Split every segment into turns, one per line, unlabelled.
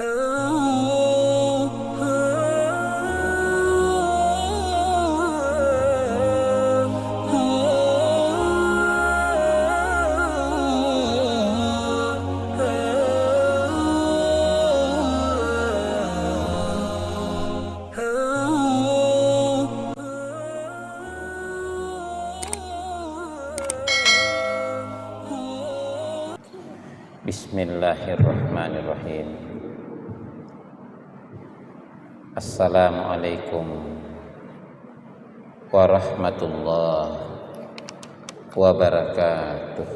Bismillahirrahmanirrahim. Assalamualaikum warahmatullahi wabarakatuh.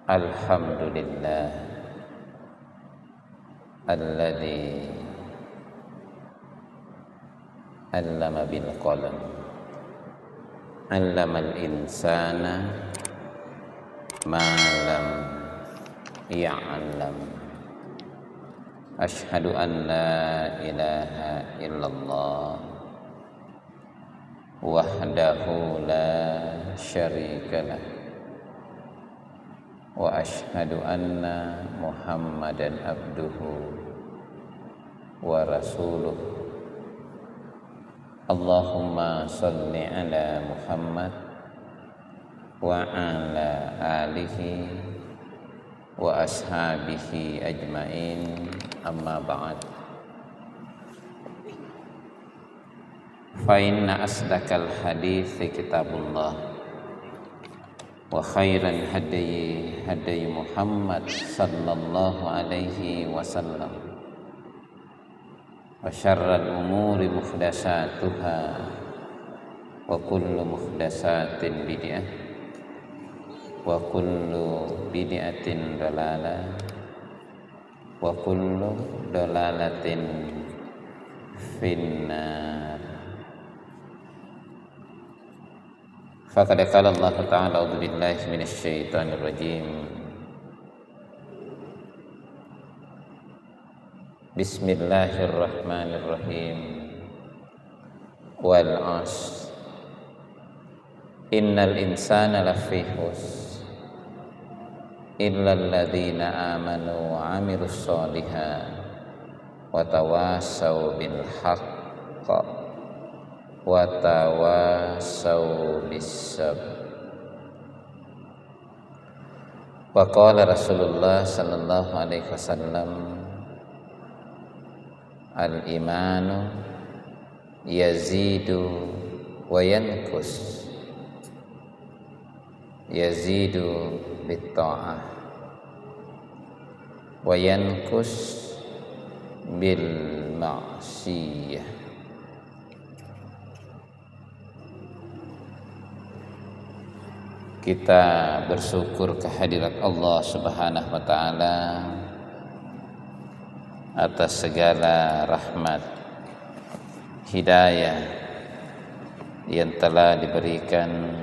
Alhamdulillah alladzi allama bil qalam, allamal insana ma lam ya'lam. Asyhadu an la ilaha illallah wahdahu la syarikalah wa asyhadu anna Muhammadan abduhu wa rasuluh. Allahumma salli ala Muhammad wa ala alihi wa ashabihi ajmain, amma ba'd. Fa inna asdaqal hadithi kitabullah wa khairal hadyi hadyi Muhammad sallallahu alaihi wasallam wa syarral umuri muhdatsatuha wa kullu muhdatsatin bid'ah wa kullu bid'atin dalalah wa kullu dalalatin finnar. Faqad qala Allah ta'ala a'udzu billahi minasy syaithanir rajim. Bismillahirrahmanirrahim. Wal 'ashr innal insana lafi khusr illal ladzina amanu wa 'amilus sholihat wa tawassaw bil haqq wa tawassaw bis sabr. Wa qala Rasulullah sallallahu alaihi wasallam, al imanu yazidu wa yanqus, yazidu bit ta'ah wa yanqus bil ma'siyah. Kita bersyukur kehadirat Allah Subhanahu wa taala atas segala rahmat hidayah yang telah diberikan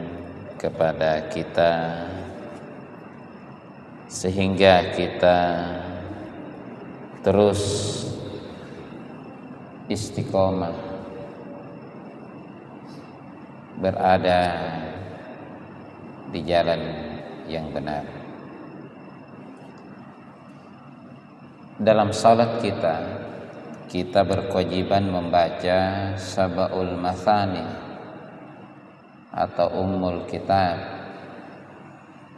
kepada kita sehingga kita terus istiqomah berada di jalan yang benar. Dalam salat kita berkewajiban membaca Sab'ul Mathani atau Ummul Kitab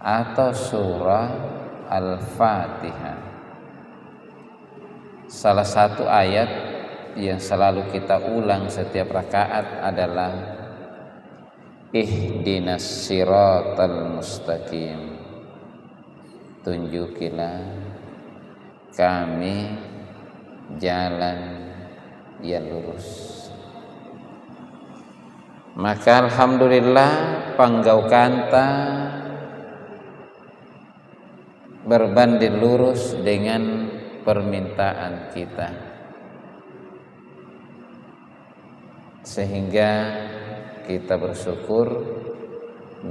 atau surah Al-Fatihah. Salah satu ayat yang selalu kita ulang setiap rakaat adalah Ihdinas siratal mustaqim, tunjukilah kami jalan yang lurus. Maka alhamdulillah panggau kanta berbanding lurus dengan permintaan kita, sehingga kita bersyukur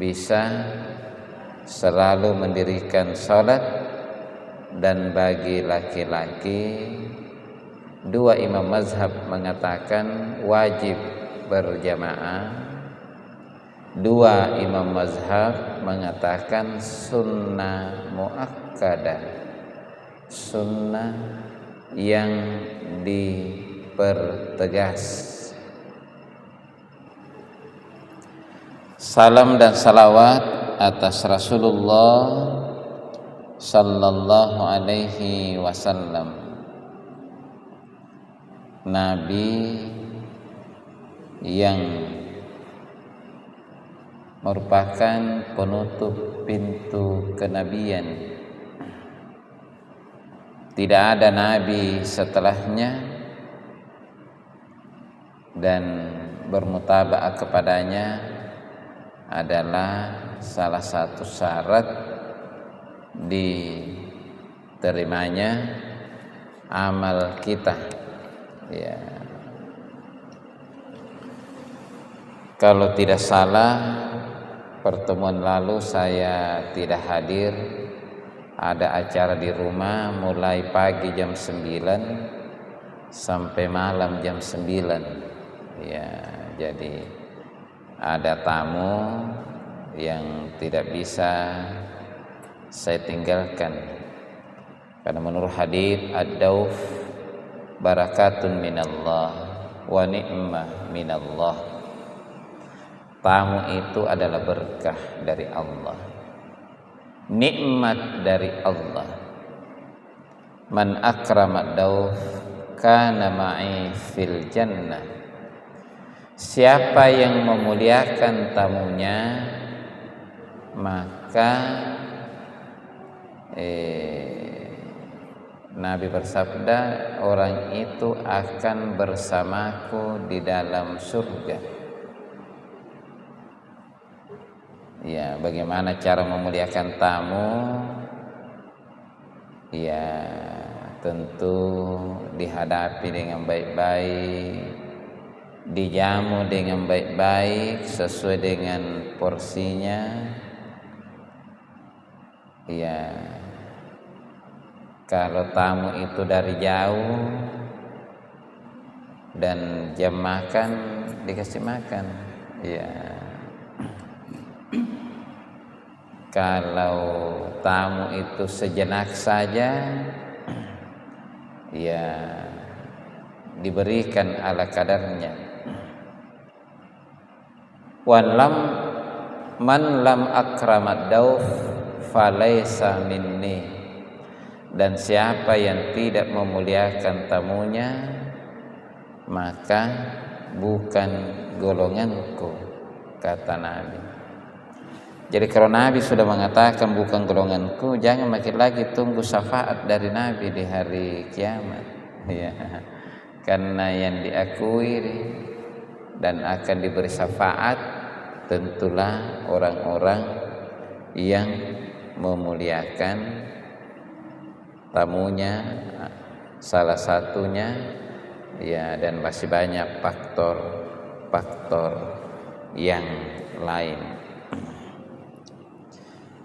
bisa selalu mendirikan salat. Dan bagi laki-laki, dua imam mazhab mengatakan wajib berjamaah, dua imam mazhab mengatakan sunnah muakkadah. sunnah yang dipertegas. Salam dan salawat atas Rasulullah sallallahu alaihi wasallam, Nabi yang merupakan penutup pintu kenabian. Tidak ada nabi setelahnya, dan bermutaba'ah kepadanya adalah salah satu syarat diterimanya amal kita. Ya. Kalau tidak salah, pertemuan lalu saya tidak hadir. Ada acara di rumah mulai pagi jam 9 sampai malam jam 9. Ya, jadi ada tamu yang tidak bisa saya tinggalkan. Karena menurut hadits ad-dauf barakatun minallah wa ni'mah minallah. Tamu itu adalah berkah dari Allah, nikmat dari Allah. Man akramat dauf kana ma'i fil jannah. Siapa yang memuliakan tamunya, maka Nabi bersabda, orang itu akan bersamaku di dalam surga. Ya, bagaimana cara memuliakan tamu? Ya, tentu dihadapi dengan baik-baik, dijamu dengan baik-baik sesuai dengan porsinya. Ya, kalau tamu itu dari jauh dan jam makan dikasih makan. Ya. Kalau tamu itu sejenak saja, ya diberikan ala kadarnya. Man lam akramat dauf falaysa minni. Dan siapa yang tidak memuliakan tamunya, maka bukan golonganku, kata Nabi. Jadi kalau Nabi sudah mengatakan bukan golonganku, jangan makin lagi tunggu syafaat dari Nabi di hari kiamat. Ya. Karena yang diakui dan akan diberi syafaat tentulah orang-orang yang memuliakan tamunya, salah satunya, ya, dan masih banyak faktor-faktor yang lain.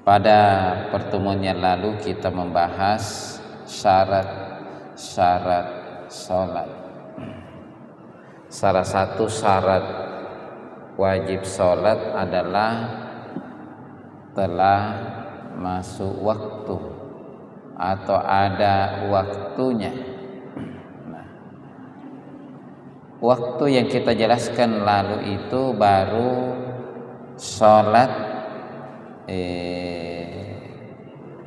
Pada pertemuan yang lalu kita membahas syarat-syarat sholat. Salah satu syarat wajib sholat adalah telah masuk waktu atau ada waktunya. Nah, waktu yang kita jelaskan lalu itu baru sholat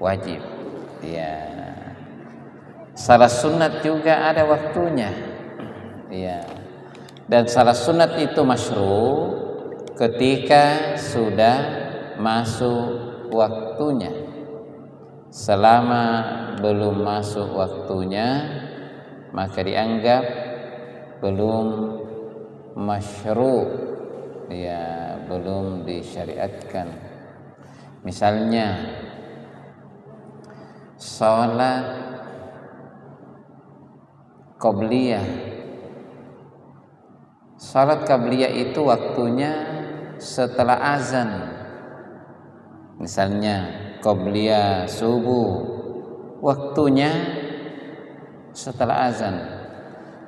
wajib. Ya. Salat sunat juga ada waktunya. Ya. Dan salat sunat itu masyru' ketika sudah masuk waktunya. Selama belum masuk waktunya, maka dianggap belum masyru', ya, belum disyariatkan. Misalnya sholat qabliyah. Sholat qabliyah itu waktunya setelah azan. Misalnya qabliyah subuh, waktunya setelah azan.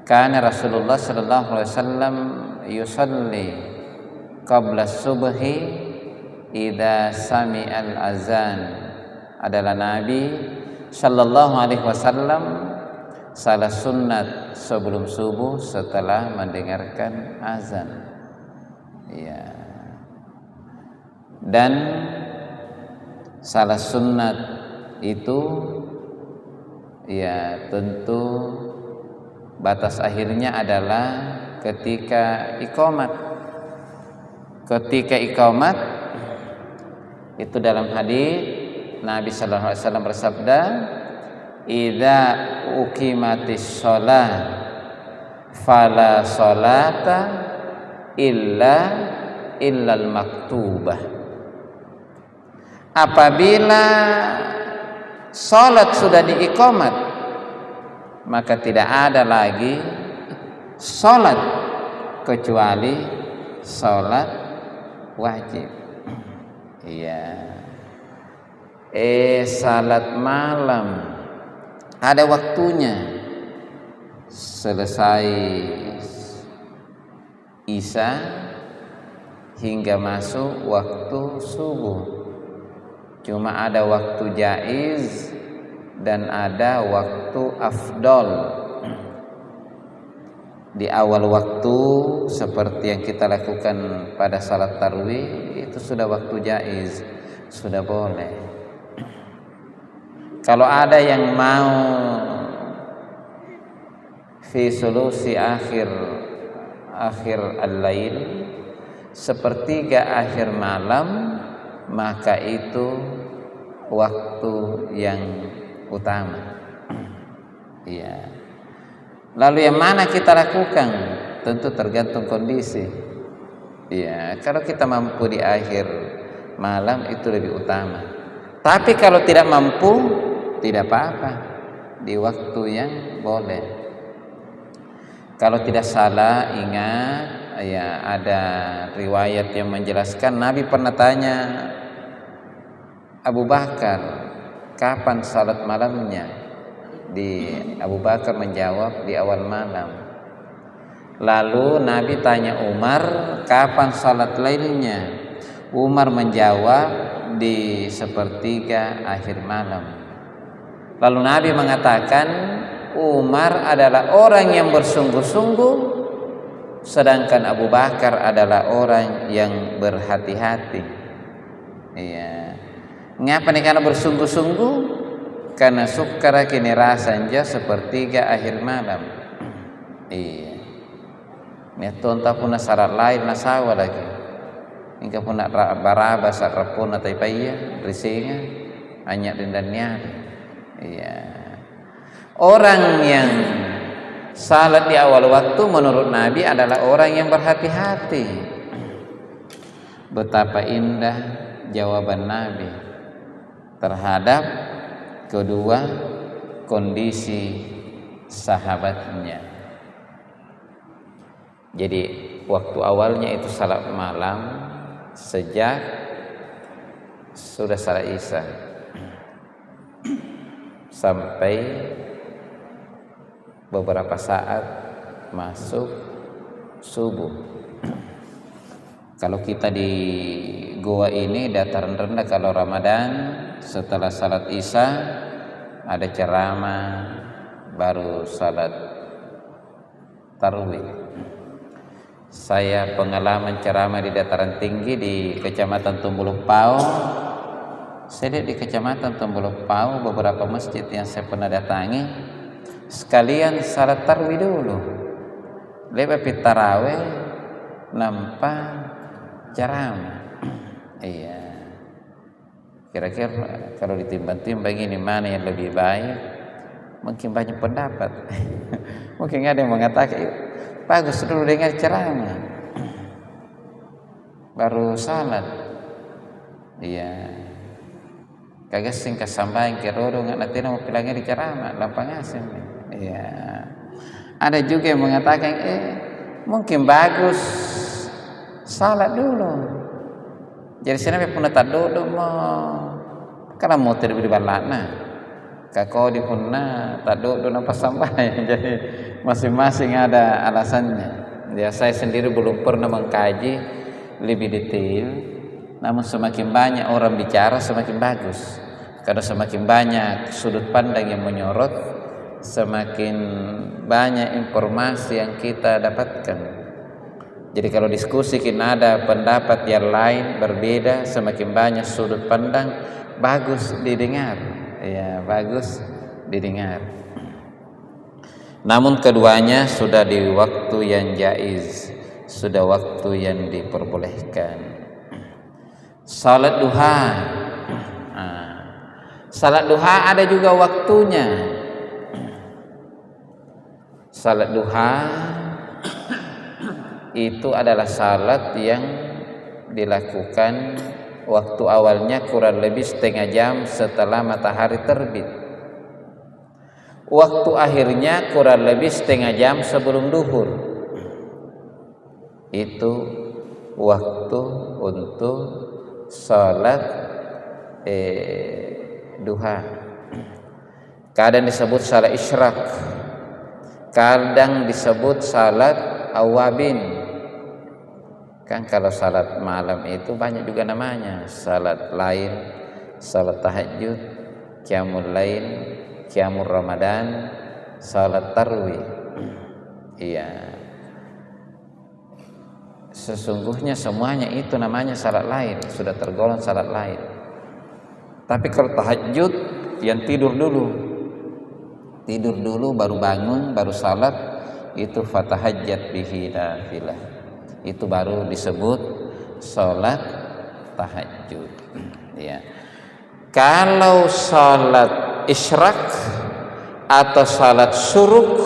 Karena Rasulullah sallallahu alaihi wasallam yusalli qabla subhi idza sami'al azan. Adalah Nabi Sallallahu alaihi wasallam salah sunnat sebelum subuh setelah mendengarkan azan. Ya. Dan salah sunnat itu ya tentu batas akhirnya adalah ketika iqamat. Ketika iqamat itu dalam hadis Nabi sallallahu alaihi wasallam bersabda, "Idza uqimatis shalah fala sholata illal maktubah." Apabila salat sudah diiqamat, maka tidak ada lagi salat kecuali salat wajib. Iya. Salat malam ada waktunya. Selesai Isya hingga masuk waktu subuh. Cuma ada waktu jaiz dan ada waktu afdol. Di awal waktu seperti yang kita lakukan pada salat tarawih itu sudah waktu jaiz, sudah boleh. Kalau ada yang mau fi sulusi akhir al-lail, sepertiga akhir malam, maka itu waktu yang utama. Iya. Lalu yang mana kita lakukan? Tentu tergantung kondisi. Iya, kalau kita mampu di akhir malam itu lebih utama. Tapi kalau tidak mampu, tidak apa-apa, di waktu yang boleh. Kalau tidak salah ingat ya ada riwayat yang menjelaskan Nabi pernah tanya Abu Bakar, kapan salat malamnya? Abu Bakar menjawab di awal malam. Lalu Nabi tanya Umar, kapan salat lailnya? Umar menjawab di sepertiga akhir malam. Lalu Nabi mengatakan Umar adalah orang yang bersungguh-sungguh, sedangkan Abu Bakar adalah orang yang berhati-hati. Iya. Ngapa nih karena bersungguh-sungguh? Karena sukara kini rasanya sepertiga akhir malam. Iya. Nih tonta puna syarat lain nasawa lagi. Hingga puna baraba syarat puna taipaya risinga hanya dendannya. Iya. Orang yang salat di awal waktu menurut Nabi adalah orang yang berhati-hati. Betapa indah jawaban Nabi terhadap kedua kondisi sahabatnya. Jadi waktu awalnya itu salat malam sejak sudah salat Isya sampai beberapa saat masuk subuh. Kalau kita di goa ini dataran rendah, kalau Ramadan setelah salat Isya ada ceramah, baru salat tarawih. Saya pengalaman ceramah di dataran tinggi di Kecamatan Tumbuluk Pau. Saya lihat di Kecamatan Tumbuluk Pau beberapa masjid yang saya pernah datangi, sekalian salat tarawih dulu. Lepas tarawih nampak ceramah. Iya. Kira-kira kalau ditimbang-timbang ini mana yang lebih baik? Mungkin banyak pendapat. Mungkin ada yang mengatakan bagus dulu dengar ceramah, baru salat. Iya. Kagak singkat sampai ke rodo nggak nanti mau pilangnya di ceramah lampang asin. Iya. Ada juga yang mengatakan mungkin bagus salat dulu. Jadi sini pun tak duduk mau karena mau tidak berbalana. Kakau di pun tak duduk nampak sampai. Jadi masing-masing ada alasannya. Ya saya sendiri belum pernah mengkaji lebih detail. Namun semakin banyak orang bicara semakin bagus. Karena semakin banyak sudut pandang yang menyorot, semakin banyak informasi yang kita dapatkan. Jadi kalau diskusi kita ada pendapat yang lain berbeda, semakin banyak sudut pandang, bagus didengar, ya bagus didengar. Namun keduanya sudah di waktu yang jaiz, sudah waktu yang diperbolehkan. Salat duha, salat duha ada juga waktunya. Salat duha itu adalah salat yang dilakukan waktu awalnya kurang lebih setengah jam setelah matahari terbit. Waktu akhirnya kurang lebih setengah jam sebelum duhur. Itu waktu untuk salat duha. Kadang disebut salat isyraq, kadang disebut salat awabin. Kan kalau salat malam itu banyak juga namanya, salat lail, salat tahajud, qiyamul lail, qiyamul ramadan, salat tarawih. Iya. Sesungguhnya semuanya itu namanya salat lail, sudah tergolong salat lail. Tapi kalau tahajud yang tidur dulu baru bangun, baru salat, itu fatahajjat bihi nafilah. Itu baru disebut salat tahajud. Ya. Kalau salat isyraq atau salat syuruk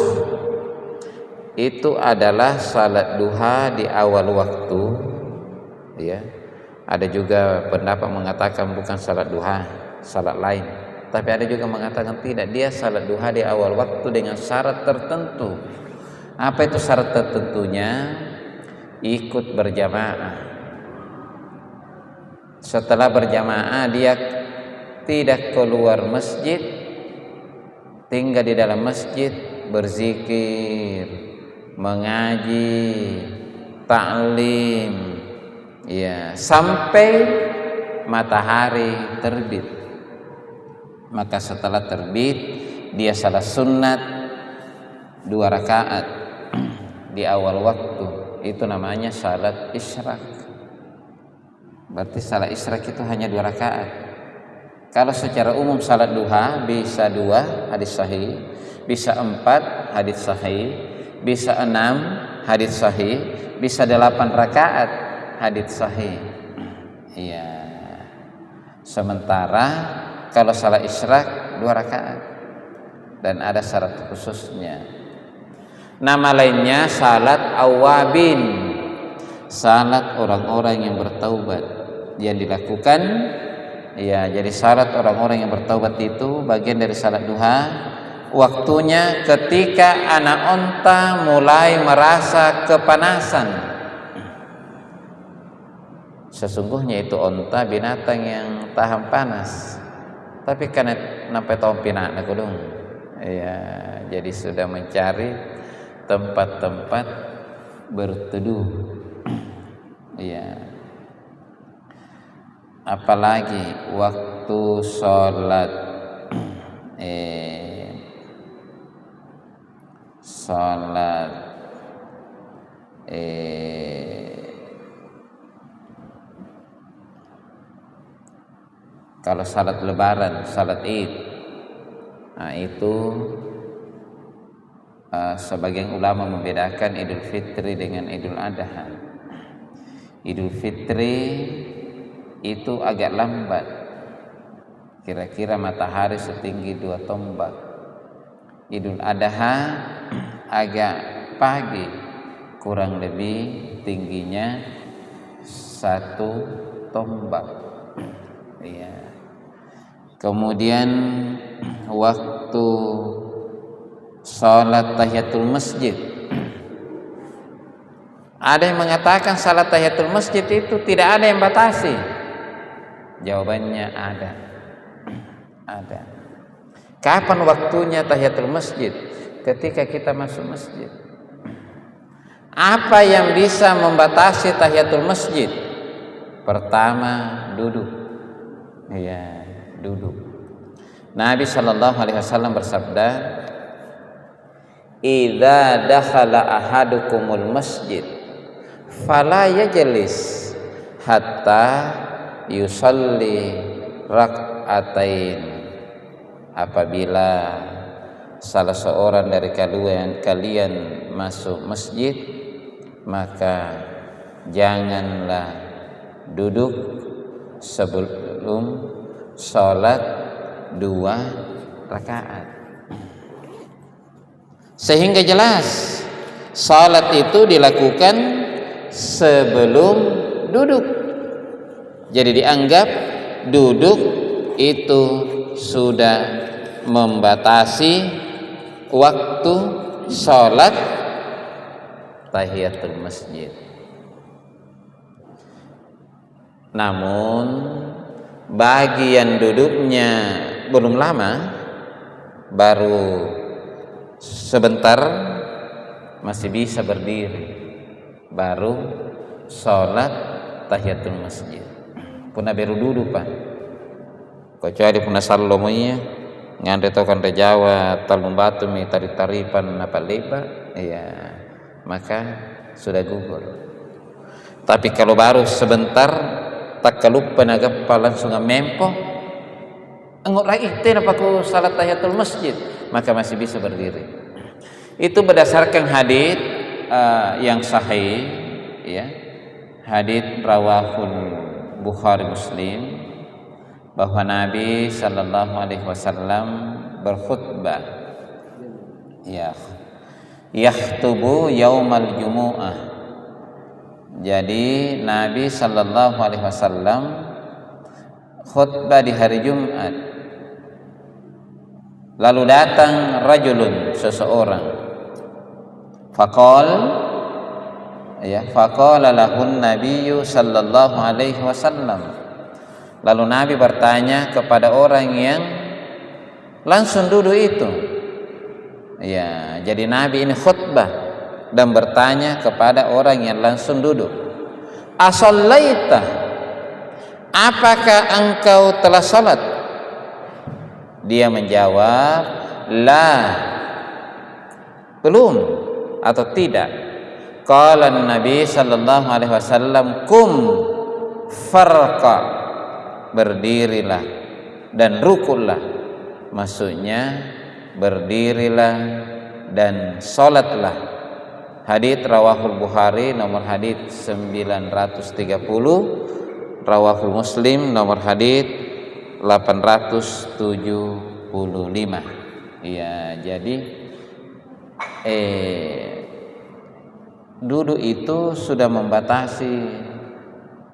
itu adalah salat duha di awal waktu, ya. Ada juga pendapat mengatakan bukan salat duha, salat lain. Tapi ada juga mengatakan tidak, dia salat duha di awal waktu dengan syarat tertentu. Apa itu syarat tertentunya? Ikut berjamaah. Setelah berjamaah dia tidak keluar masjid, tinggal di dalam masjid, berzikir, mengaji, ta'lim, ya, sampai matahari terbit. Maka setelah terbit dia salat sunat 2 rakaat di awal waktu. Itu namanya salat isyraq. Berarti salat isyraq itu hanya 2 rakaat. Kalau secara umum salat duha bisa 2 hadis sahih, bisa 4 hadis sahih, bisa 6 hadis sahih, bisa 8 rakaat hadis sahih. Iya. Sementara kalau salat isyraq 2 rakaat dan ada syarat khususnya. Nama lainnya salat awabin, salat orang-orang yang bertaubat yang dilakukan, ya. Jadi salat orang-orang yang bertaubat itu bagian dari salat duha. Waktunya ketika anak onta mulai merasa kepanasan. Sesungguhnya itu onta binatang yang tahan panas, tapi karena nampai tahun pinak kudung, ya, jadi sudah mencari tempat-tempat berteduh, ya. Apalagi waktu sholat kalau salat lebaran, salat id, nah itu sebagian ulama membedakan Idul Fitri dengan Idul Adha. Idul Fitri itu agak lambat, kira-kira matahari setinggi 2 tombak. Idul Adha agak pagi, kurang lebih tingginya 1 tombak. Ya. Kemudian waktu salat tahiyatul masjid, ada yang mengatakan salat tahiyatul masjid itu tidak ada yang batasi. Jawabannya ada. Kapan waktunya tahiyatul masjid? Ketika kita masuk masjid. Apa yang bisa membatasi tahiyatul masjid? Pertama, duduk. Ya, duduk. Nabi Shallallahu Alaihi Wasallam bersabda, "Idza dakhala ahadukumul masjid, fala yajlis hatta yusalli rak'atain." Apabila salah seorang dari kalian masuk masjid, maka janganlah duduk sebelum sholat 2 rakaat. Sehingga jelas sholat itu dilakukan sebelum duduk. Jadi dianggap duduk itu sudah membatasi waktu sholat tahiyatul masjid. Namun bagian duduknya belum lama, baru sebentar, masih bisa berdiri, baru sholat tahiyatul masjid. Puna baru duduk pak, kecuali puna sallomonya ngandre tokan re Jawa talung batu mi tari-taripan apa leba, ya maka sudah gugur. Tapi kalau baru sebentar tak kalupa nagappa langsung mempo engok lagi apa ku salat tahiyatul masjid, maka masih bisa berdiri. Itu berdasarkan hadis yang sahih, ya, hadis rawahul Bukhari Muslim, bahwa Nabi Sallallahu Alaihi Wasallam berkhutbah, ya, yakhtubu yaumal jumu'ah. Jadi Nabi Sallallahu Alaihi Wasallam khutbah di hari Jumat. Lalu datang rajulun, seseorang, faqala lahun nabiyyu Sallallahu Alaihi Wasallam. Lalu Nabi bertanya kepada orang yang langsung duduk itu. Ya, jadi Nabi ini khutbah dan bertanya kepada orang yang langsung duduk. Asallaita? Apakah engkau telah salat? Dia menjawab, la, belum atau tidak. Qala Nabi Sallallahu Alaihi Wasallam, kum farqa, berdirilah dan rukunlah. Maksudnya berdirilah dan salatlah. Hadits rawahul Bukhari nomor hadits 930, rawahul Muslim nomor hadits 875. Ya, jadi duduk itu sudah membatasi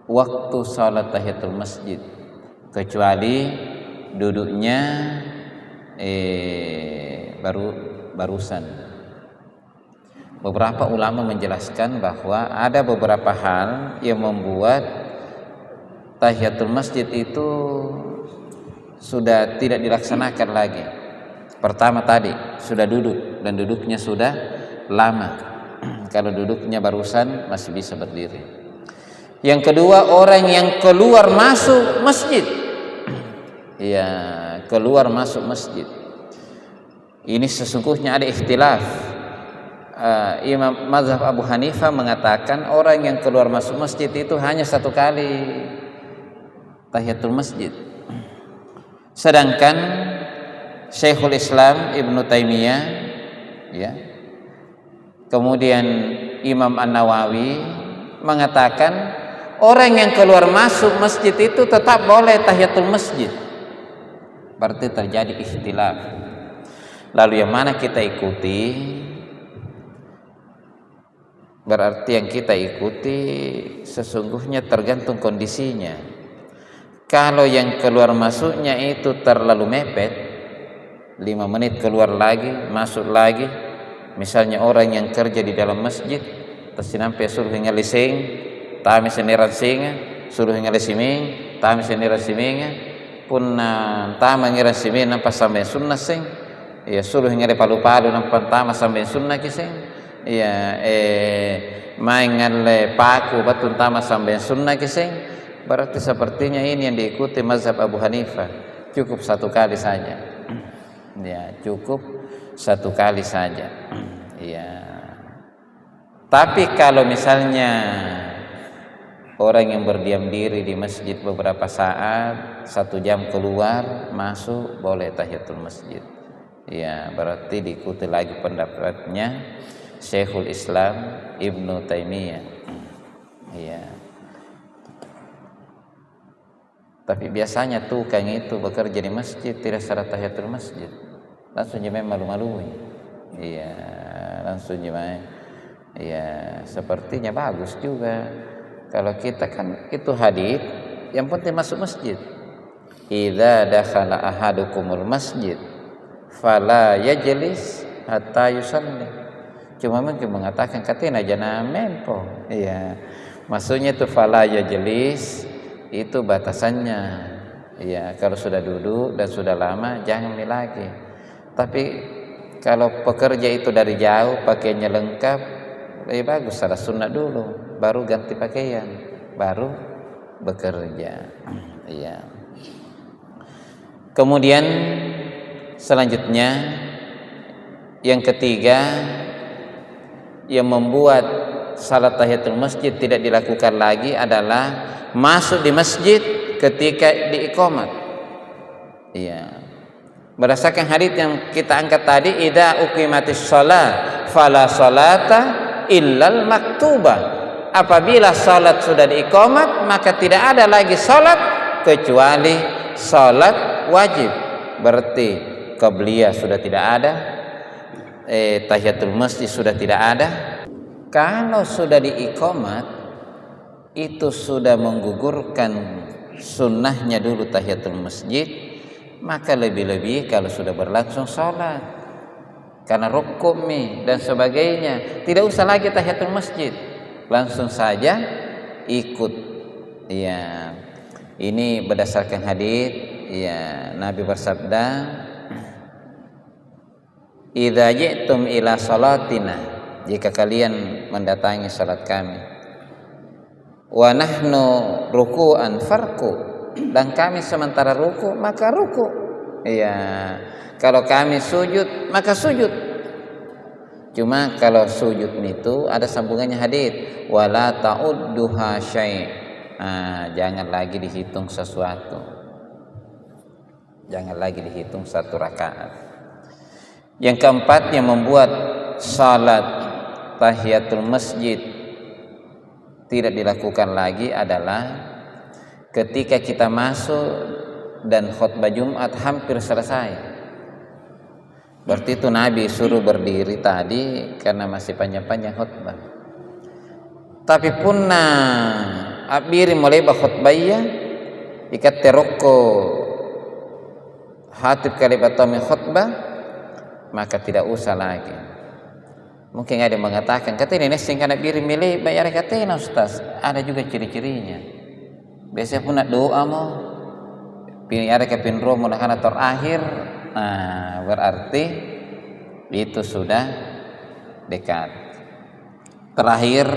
waktu salat tahiyatul masjid, kecuali duduknya barusan. Beberapa ulama menjelaskan bahwa ada beberapa hal yang membuat tahiyatul masjid itu sudah tidak dilaksanakan lagi. Pertama tadi sudah duduk dan duduknya sudah lama. Kalau duduknya barusan masih bisa berdiri. Yang kedua, orang yang keluar masuk masjid. Ya, keluar masuk masjid. Ini sesungguhnya ada ikhtilaf. Imam mazhab Abu Hanifah mengatakan orang yang keluar masuk masjid itu hanya 1 kali tahiyatul masjid. Sedangkan Syekhul Islam Ibnu Taimiyah, ya, kemudian Imam An-Nawawi mengatakan orang yang keluar masuk masjid itu tetap boleh tahiyatul masjid. Berarti terjadi ikhtilaf. Lalu yang mana kita ikuti? Berarti yang kita ikuti sesungguhnya tergantung kondisinya. Kalau yang keluar masuknya itu terlalu mepet, 5 menit keluar lagi, masuk lagi. Misalnya orang yang kerja di dalam masjid, tersinampai suruh hingali sing, tami seniran singa, suruh hingali siming, tami seniran siminga, pun tama ngira siming nampak sampai sunnah sing, ya suruh hingali palu-palu nampak tama sampai sunnah kising. Ya, main ngale paku batun tama sampai sunnah kising. Berarti sepertinya ini yang diikuti mazhab Abu Hanifah. cukup satu kali saja. Ya, cukup satu kali saja. Ya. Tapi kalau misalnya orang yang berdiam diri di masjid beberapa saat, 1 jam keluar, masuk, boleh tahiyatul masjid. Ya, berarti diikuti lagi pendapatnya Syekhul Islam Ibnu Taimiyah. Ya. Tapi biasanya tukang itu bekerja di masjid tidak syarat tahiyatul masjid, langsung jemaah malu-maluin. Iya, langsung jemaah. Iya, sepertinya bagus juga. Kalau kita kan itu hadis, yang penting masuk masjid. Idza dakhala ahadukumul masjid fala yajlis hatta yusalli. Cuma mungkin mengatakan katanya jangan mempo. Iya. Maksudnya itu fala yajlis itu batasannya. Iya, kalau sudah duduk dan sudah lama jangan lagi. Tapi kalau pekerja itu dari jauh pakaiannya lengkap, lebih bagus salat sunat dulu, baru ganti pakaian, baru bekerja. Iya. Kemudian selanjutnya yang ketiga yang membuat salat tahiyatul masjid tidak dilakukan lagi adalah masuk di masjid ketika diiqamat. Iya. Berdasarkan hadis yang kita angkat tadi, idza uqimatis shalah fala salata illal maktubah. Apabila salat sudah diiqamat, maka tidak ada lagi salat kecuali salat wajib. Berarti qabliyah sudah tidak ada, tahiyatul masjid sudah tidak ada. Kalau sudah diiqamat, itu sudah menggugurkan sunnahnya dulu tahiyatul masjid, maka lebih-lebih kalau sudah berlangsung sholat karena rukuk dan sebagainya, tidak usah lagi tahiyatul masjid, langsung saja ikut. Ya, ini berdasarkan hadis. Ya, Nabi bersabda, idza ji'tum ila salatina, jika kalian mendatangi salat kami, wa nahnu ruku'an farku, dan kami sementara ruku maka ruku. Iya, kalau kami sujud maka sujud. Cuma kalau sujud itu ada sambungannya hadis, wala ta'udduha syai'. Jangan lagi dihitung sesuatu. Jangan lagi dihitung 1 rakaat. Yang keempat yang membuat salat tahiyatul masjid tidak dilakukan lagi adalah ketika kita masuk dan khutbah Jumat hampir selesai. Berarti itu Nabi suruh berdiri tadi karena masih panjang-panjang khutbah. Tapi punna abiri mulai khutbahnya ikat teroko hatib kalibatami khutbah, maka tidak usah lagi. Mungkin ada yang mengatakan katanya ini singkat abiri milih bayar katanya Ustaz. Ada juga ciri-cirinya. Biasanya pun doa mau pilih ada kepinro mulahana terakhir, berarti itu sudah dekat. Terakhir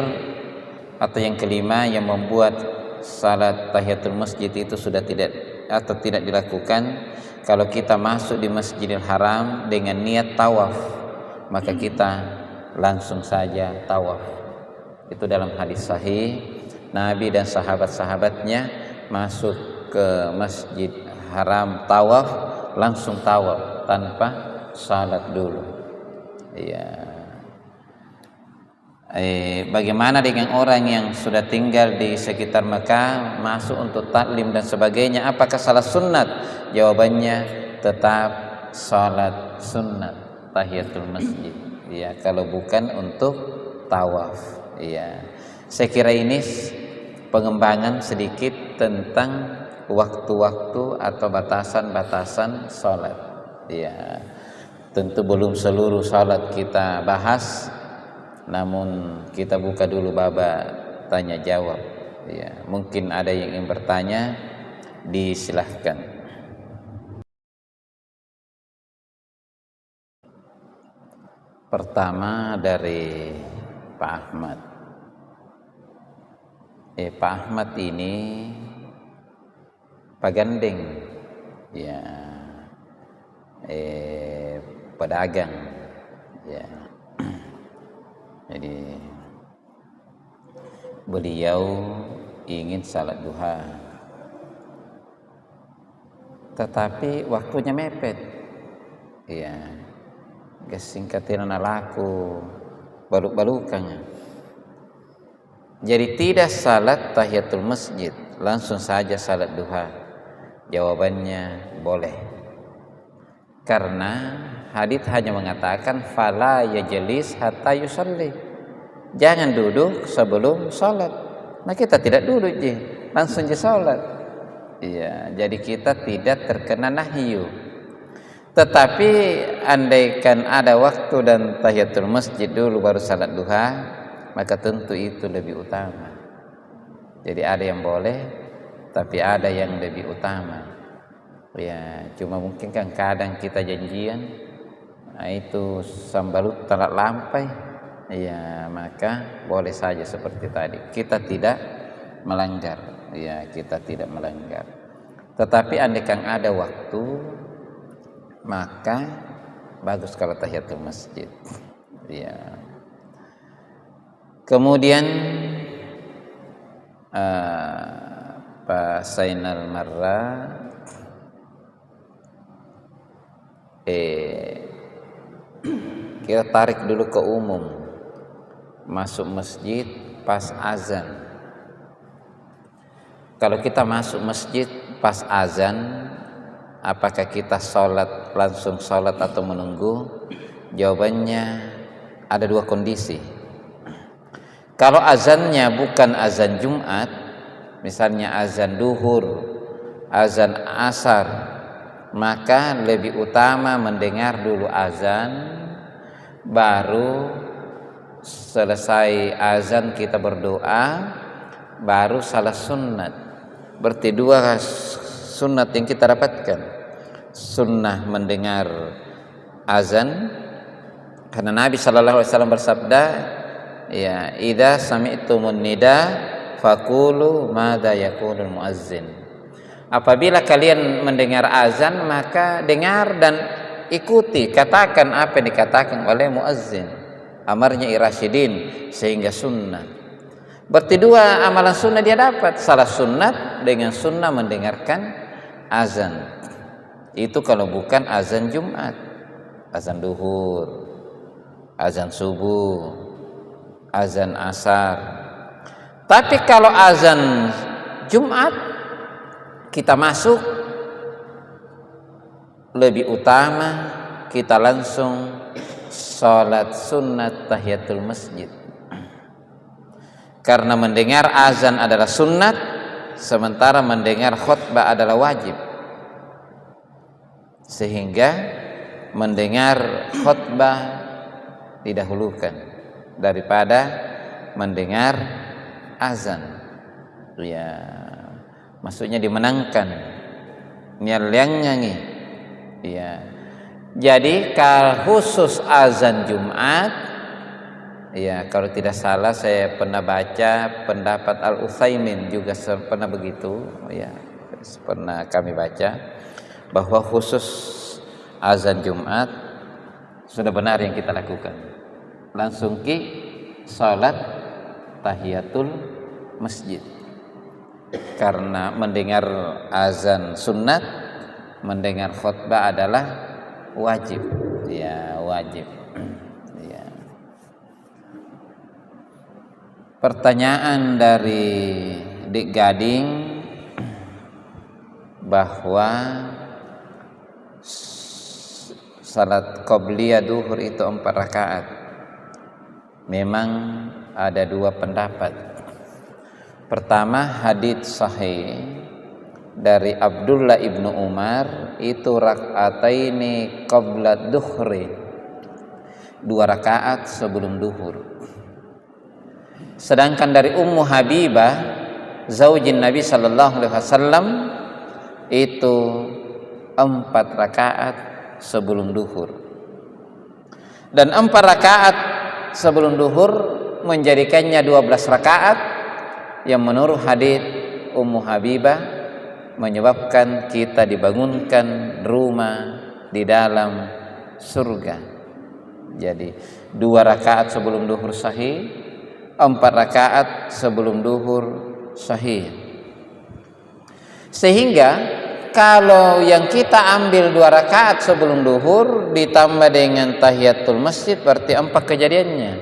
atau yang kelima yang membuat salat tahiyatul masjid itu sudah tidak atau tidak dilakukan, kalau kita masuk di Masjidil Haram dengan niat tawaf, maka kita langsung saja tawaf. Itu dalam hadis sahih, Nabi dan sahabat-sahabatnya masuk ke Masjid Haram tawaf, langsung tawaf tanpa salat dulu. Iya. Bagaimana dengan orang yang sudah tinggal di sekitar Mekah, masuk untuk taklim dan sebagainya, apakah salat sunat? Jawabannya tetap salat sunat tahiyatul masjid. Ya, kalau bukan untuk tawaf. Ya, saya kira ini pengembangan sedikit tentang waktu-waktu atau batasan-batasan salat. Ya, tentu belum seluruh salat kita bahas, namun kita buka dulu baba tanya jawab. Ya, mungkin ada yang ingin bertanya, disilahkan. Pertama dari Pak Ahmad. Pak Ahmad ini Pak Gandeng. ya, pedagang, ya. Jadi beliau ingin salat duha, tetapi waktunya mepet, ya. Kesingkatan laku baluk-balukannya. Jadi tidak salat tahiyatul masjid, langsung saja salat duha. Jawabannya boleh. Karena hadits hanya mengatakan fala yajlis hatta yusalli. Jangan duduk sebelum salat. Nah, kita tidak duduk langsung je salat. Iya, jadi kita tidak terkena nahyu. Tetapi andaikan ada waktu dan tahiyatul masjid dulu baru salat duha, maka tentu itu lebih utama. Jadi ada yang boleh, tapi ada yang lebih utama. Ya, cuma mungkin kan kadang kita janjian, nah itu sambalut telat lampai, ya maka boleh saja seperti tadi. Kita tidak melanggar, ya kita tidak melanggar. Tetapi andaikan ada waktu, maka bagus kalau tahiyatul masjid. Ya. Kemudian Pak Sainal Marra kita tarik dulu ke umum, masuk masjid pas azan. Kalau kita masuk masjid pas azan, apakah kita langsung sholat atau menunggu? Jawabannya ada dua kondisi. Kalau azannya bukan azan Jumat, misalnya azan duhur, azan asar, maka lebih utama mendengar dulu azan, baru selesai azan kita berdoa, baru salat sunnat. Berarti dua sunnat yang kita dapatkan. Sunnah mendengar azan, karena Nabi sallallahu alaihi wasallam bersabda, ya, idza sami'tumun nida faqulu madza yaqulul muazzin. Apabila kalian mendengar azan, maka dengar dan ikuti, katakan apa yang dikatakan oleh muazzin. Amarnya irasyidin, sehingga sunnah. Berarti dua amalan sunnah dia dapat, salah sunnat dengan sunnah mendengarkan azan. Itu kalau bukan azan Jumat, azan duhur, azan subuh, azan asar. Tapi kalau azan Jumat kita masuk, lebih utama kita langsung sholat sunnat tahiyatul masjid. Karena mendengar azan adalah sunnat, sementara mendengar khutbah adalah wajib. Sehingga mendengar khutbah didahulukan daripada mendengar azan. Ya, maksudnya dimenangkan nyaliangnya nih. Ya. Jadi kalau khusus azan Jumat, ya kalau tidak salah saya pernah baca pendapat Al-Utsaimin juga pernah begitu, ya pernah kami baca bahwa khusus azan Jumat sudah benar yang kita lakukan, langsung salat tahiyatul masjid. Karena mendengar azan sunnat, mendengar khutbah adalah wajib, ya wajib. Ya. Pertanyaan dari Dik Gading bahwa salat qobliyah duhur itu 4 rakaat. Memang ada dua pendapat. Pertama, hadits sahih dari Abdullah ibnu Umar itu rakaataini qabla duhri, 2 rakaat sebelum duhur. Sedangkan dari Ummu Habibah zaujin Nabi sallallahu alaihi wasallam itu 4 rakaat sebelum duhur. Dan 4 rakaat sebelum duhur menjadikannya 12 rakaat yang menurut hadits Ummu Habibah menyebabkan kita dibangunkan rumah di dalam surga. Jadi 2 rakaat sebelum duhur sahih, 4 rakaat sebelum duhur sahih. Sehingga kalau yang kita ambil 2 rakaat sebelum duhur ditambah dengan tahiyatul masjid berarti 4 kejadiannya.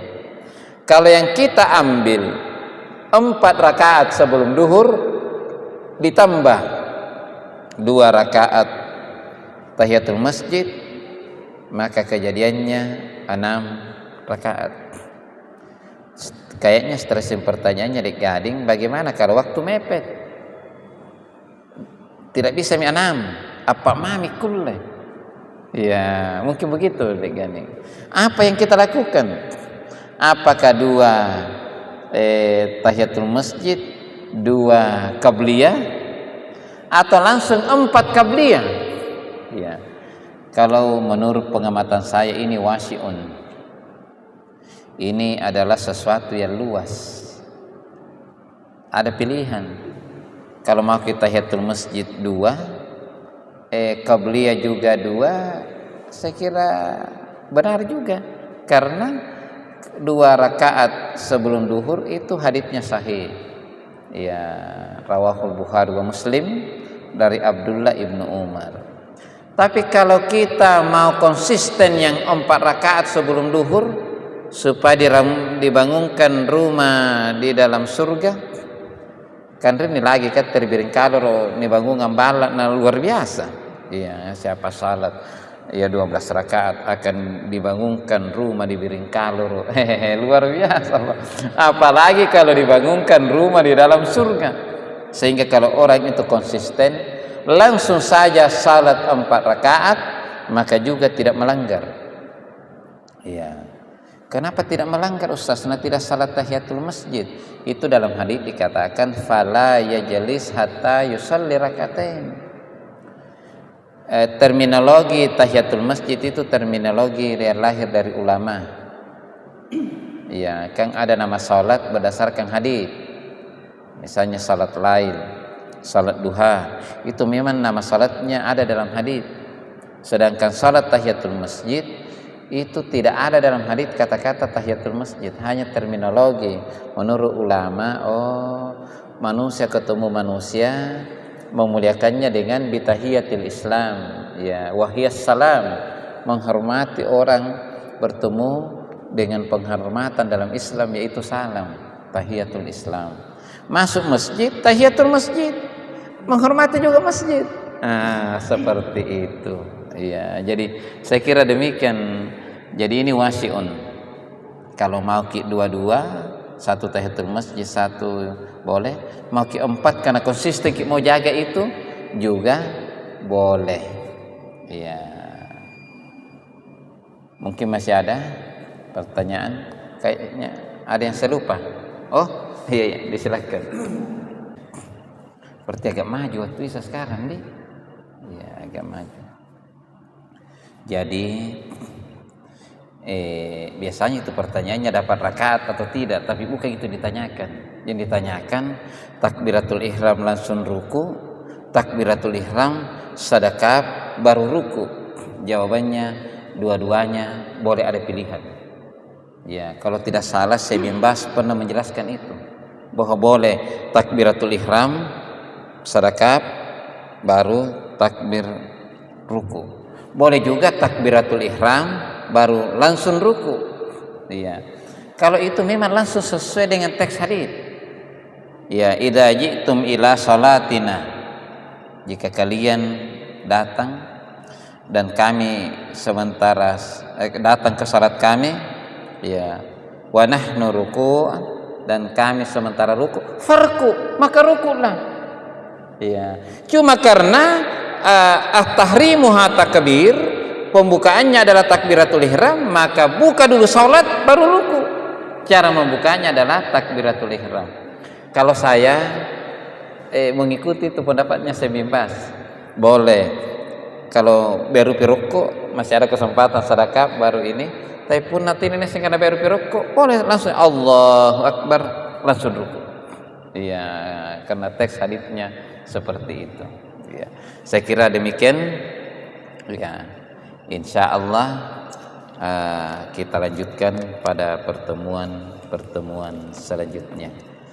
Kalau yang kita ambil 4 rakaat sebelum duhur ditambah 2 rakaat tahiyatul masjid, maka kejadiannya 6 rakaat. Kayaknya stresin pertanyaannya di Gading, bagaimana kalau waktu mepet? Tidak bisa 6, apa mami kulle? Ya, mungkin begitu di Gading. Apa yang kita lakukan? Apakah 2 tahiyatul masjid, 2 qabliyah, atau langsung 4 qabliyah? Ya, kalau menurut pengamatan saya ini wasi'un, ini adalah sesuatu yang luas. Ada pilihan. Kalau mau kita tahiyatul masjid 2, qabliyah juga 2, saya kira benar juga, karena 2 rakaat sebelum duhur itu haditsnya sahih. Ya, rawahul Bukhari wa Muslim dari Abdullah ibnu Umar. Tapi kalau kita mau konsisten yang 4 rakaat sebelum duhur supaya dibangunkan rumah di dalam surga, kan ini lagi kan terbiring kalau dibangunkan balak luar biasa. Iya, siapa salat ya 12 rakaat akan dibangunkan rumah di Biringkalur. Luar biasa. Apalagi kalau dibangunkan rumah di dalam surga. Sehingga kalau orang itu konsisten langsung saja salat 4 rakaat, maka juga tidak melanggar. Iya. Kenapa tidak melanggar Ustaz? Nah, tidak salat tahiyatul masjid. Itu dalam hadis dikatakan fala yajlis hatta yusalli rakaatain. Terminologi tahiyatul masjid itu terminologi yang lahir dari ulama. Ya, kan ada nama salat berdasarkan hadis. Misalnya salat lail, salat duha, itu memang nama salatnya ada dalam hadis. Sedangkan salat tahiyatul masjid itu tidak ada dalam hadis kata-kata tahiyatul masjid, hanya terminologi. Menurut ulama, manusia ketemu manusia memuliakannya dengan bitahiyatil Islam, ya, wahiyas salam, menghormati orang bertemu dengan penghormatan dalam Islam, yaitu salam, tahiyatul Islam. Masuk masjid, tahiyatul masjid, menghormati juga masjid. Seperti itu. Ya, jadi saya kira demikian. Jadi ini wasi'un. Kalau mau dua-dua, 1 tahiyatul masjid, 1 boleh. Mau 4 karena konsisten mau jaga itu juga boleh. Ya. Mungkin masih ada pertanyaan? Kayaknya ada yang saya lupa. Oh, iya, disilakan. Seperti agak maju waktu bisa sekarang nih. Ya, agak maju. Jadi biasanya itu pertanyaannya dapat rakaat atau tidak, tapi bukan itu ditanyakan. Yang ditanyakan takbiratul ihram langsung ruku, takbiratul ihram sadaqah baru ruku. Jawabannya dua-duanya boleh, ada pilihan. Ya, kalau tidak salah saya bin Bas pernah menjelaskan itu, bahwa boleh takbiratul ihram sadaqah baru takbir ruku. Boleh juga takbiratul ihram baru langsung ruku. Iya. Kalau itu memang langsung sesuai dengan teks hadis. Ya, idza ji'tum ila salatina. Jika kalian datang dan kami sementara datang ke salat kami, ya, wa nahnu ruku', dan kami sementara ruku, farku, maka rukulah. Ya. Cuma karena at-tahrimuha takbir, pembukaannya adalah takbiratul ihram, maka buka dulu salat baru ruku. Cara membukanya adalah takbiratul ihram. Kalau saya mengikuti itu pendapatnya saya bebas. Boleh. Kalau baru ruku masih ada kesempatan sedekah baru ini. Tapi pun nanti ini sing kada baru ruku, boleh langsung Allahu Akbar langsung ruku. Iya, karena teks hadisnya seperti itu. Ya, saya kira demikian. Ya, insya Allah kita lanjutkan pada pertemuan selanjutnya.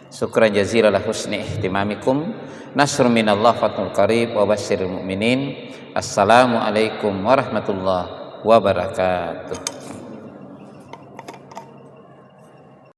Syukran jazilan ala husni ihtimamikum. Nasrun minallah fathul qarib wa basyiril mu'minin. Assalamualaikum warahmatullahi wabarakatuh.